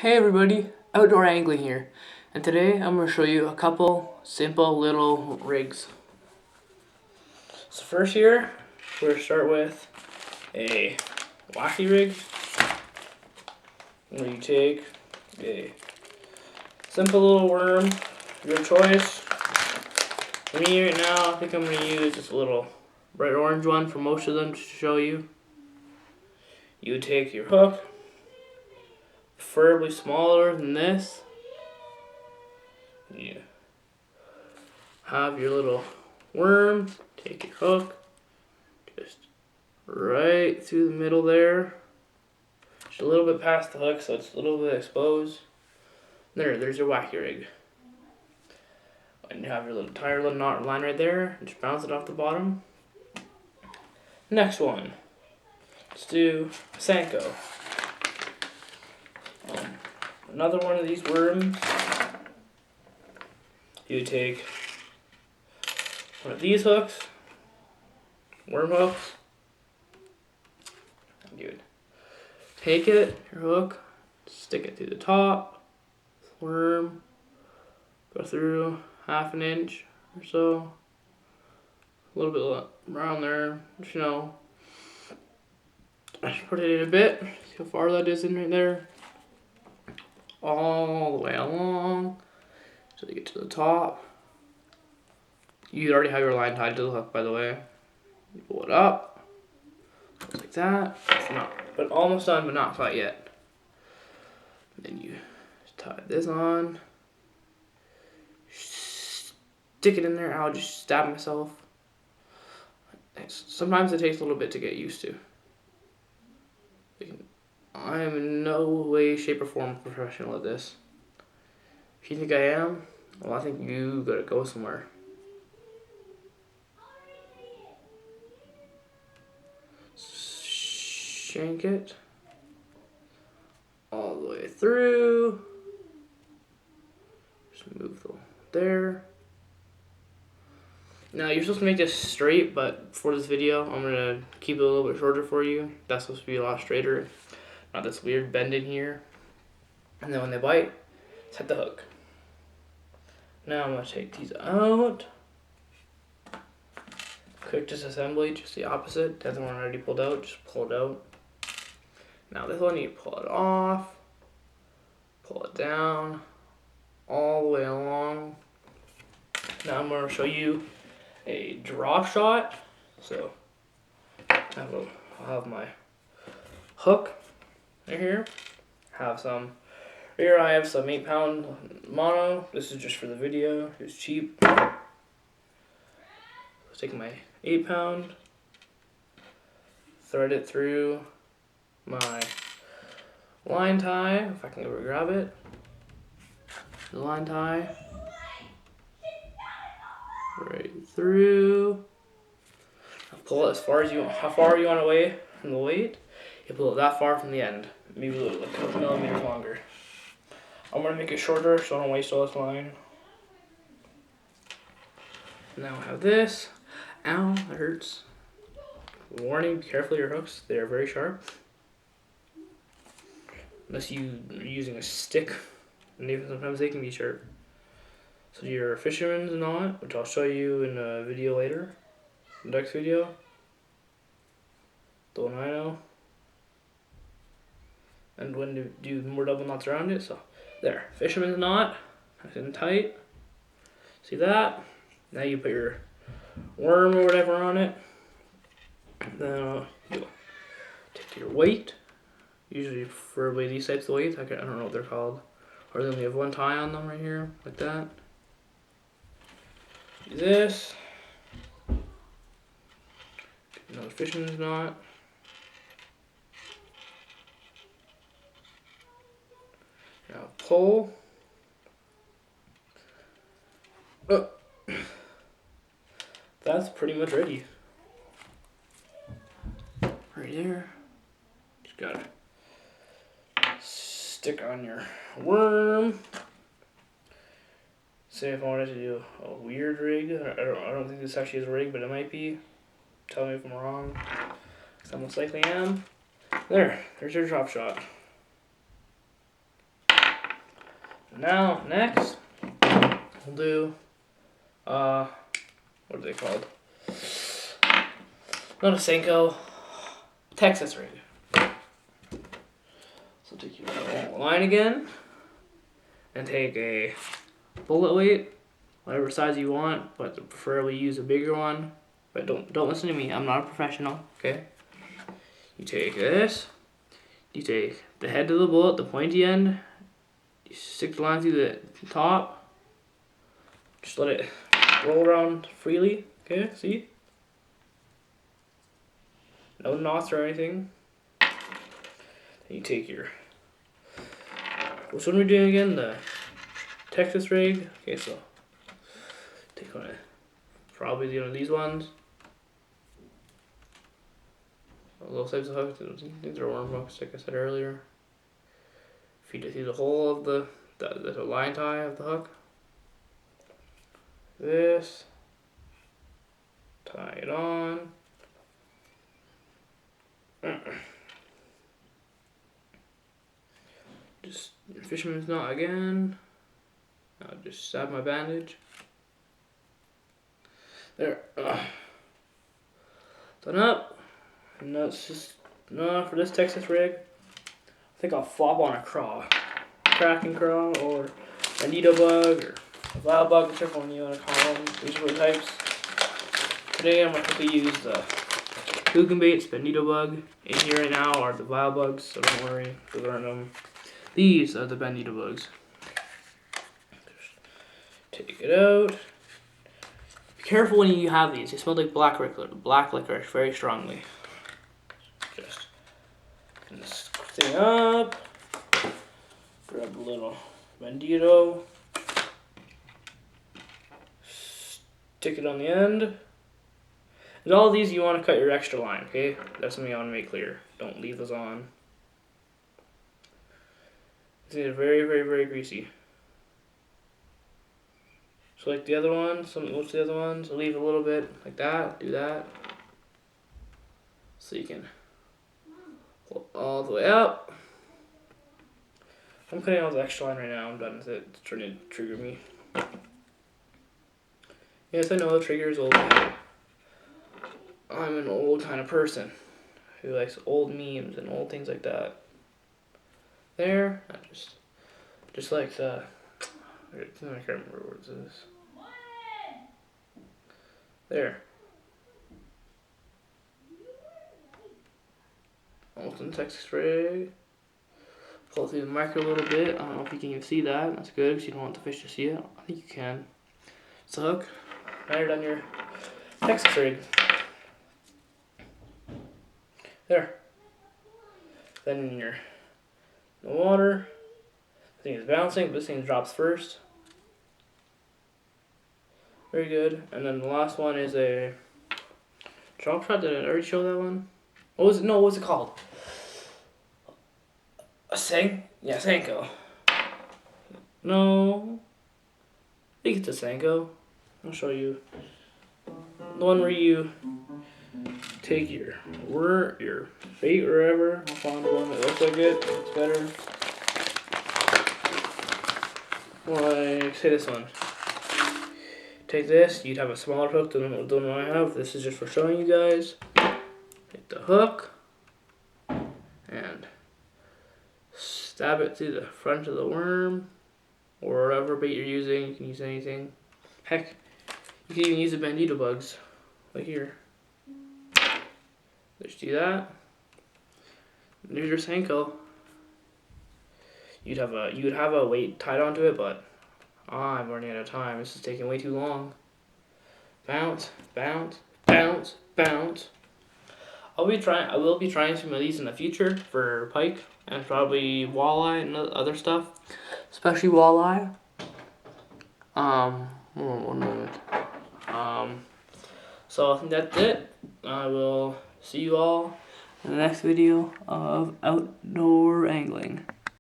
Hey everybody, Outdoor Angling here, and today I'm going to show you a couple simple little rigs. So first here, we're going to start with a wacky rig, where you take a simple little worm, your choice. For me right now, I think I'm going to use this little bright orange one for most of them to show you. You would take your hook, preferably smaller than this. You have your little worm, take your hook, just right through the middle there, just a little bit past the hook so it's a little bit exposed. There's your wacky rig. And you have your little tire little knot line right there, and just bounce it off the bottom. Next one, let's do a Senko. Another one of these worms, you take one of these hooks, worm hooks, and you would take it, your hook, stick it through the top, worm, go through half an inch or so, a little bit around there, just, just put it in a bit, see how far that is in right there, all the way along, so you get to the top. You already have your line tied to the hook, by the way. You pull it up, just like that. It's not, but almost done, but not quite yet. And then you tie this on, stick it in there. I'll just stab myself. Sometimes it takes a little bit to get used to. I am in no way, shape, or form a professional at this. If you think I am, well, I think you gotta go somewhere. Shank it all the way through. Just move there. Now you're supposed to make this straight, but for this video, I'm gonna keep it a little bit shorter for you. That's supposed to be a lot straighter, not this weird bend in here. And then when they bite, set the hook. Now I'm gonna take these out. Quick disassembly, just the opposite. The other one already pulled out, just pull it out. Now this one, you pull it off, pull it down, all the way along. Now I'm going to show you a drop shot. So I'll have my hook right here. Here I have some 8-pound mono. This is just for the video. It's cheap. Let's take my 8-pound, thread it through my line tie, if I can ever grab it. The line tie right through. I'll pull it as far as how far you want away from the weight. You pull it that far from the end, maybe a little, like a millimeter longer. I'm gonna make it shorter so I don't waste all this line. Now I have this. Ow, that hurts. Warning, be careful of your hooks. They are very sharp. Unless you're using a stick, and even sometimes they can be sharp. So your fisherman's knot, which I'll show you in a video later, the next video, the one I know, and when to do more double knots around it. So there, fisherman's knot, nice and tight. See that? Now you put your worm or whatever on it. Then you take your weight. Usually preferably these types of weights. I don't know what they're called. Or they only have one tie on them right here, like that. Do this. Another fisherman's knot. Now pull. Oh. That's pretty much ready. Right there. Just gotta stick on your worm. Say if I wanted to do a weird rig, I don't think this actually is a rig, but it might be. Tell me if I'm wrong, because I most likely am. There's your drop shot. Now, next, we'll do, what are they called? Not a Senko, Texas rig. So take your line again, and take a bullet weight, whatever size you want, but preferably use a bigger one. But don't listen to me, I'm not a professional, okay? You take this, you take the head of the bullet, the pointy end, you stick the line through the top, just let it roll around freely, okay, see? No knots or anything. Then you take your, which one are we doing again? The Texas rig? Okay, so take one of, probably one of these ones. Those types of hooks, these are worm hooks, like I said earlier. Feed it through the hole of the line tie of the hook. This. Tie it on. Just fisherman's knot again. I'll just stab my bandage. There. Done up. And that's just for this Texas rig. I think I'll flop on a craw, cracking craw, or a needle bug, or a vile bug, whichever one you want to call them. These are the types. Today I'm going to quickly use the BigBites, the needle bug. In here right now are the vile bugs, so don't worry, those aren't them. These are the bandito bugs. Just take it out. Be careful when you have these. They smell like black licorice very strongly. Just open this thing up. Grab a little bandito. Stick it on the end. And all of these you want to cut your extra line, okay? That's something I want to make clear. Don't leave those on. These are very, very, very greasy. So like the other ones, most of the other ones, I'll leave a little bit like that, do that. So you can pull all the way up. I'm cutting all the extra line right now, I'm done with it. It's trying to trigger me. Yes, I know the trigger is old. I'm an old kind of person who likes old memes and old things like that. There, I just like the, I can't remember what it is. There. Almost in Texas rig. Pull it through the micro a little bit. I don't know if you can even see that. That's good because you don't want the fish to see it. I think you can. It's a hook. Now you're done your Texas rig. There. Then in your the water. The thing is bouncing, but this thing drops first. Very good. And then the last one is a drop shot. Did I already show that one? What was it? No, what was it called? A Senko. No. I think it's a Senko. I'll show you. The one where you take your bait or whatever. I'll find one that looks like it. It's better. Like, say this one. Take this. You'd have a smaller hook than the one I have. This is just for showing you guys. Take the hook and stab it through the front of the worm or whatever bait you're using. You can use anything. Heck, you can even use the bandito bugs, like here. Just do that. There's your Senko. You'd have a weight tied onto it, but I'm running out of time. This is taking way too long. Bounce, bounce, bounce, bounce. I will be trying some of these in the future for pike and probably walleye and other stuff, especially walleye. One moment. So I think that's it. I will see you all in the next video of outdoor angling.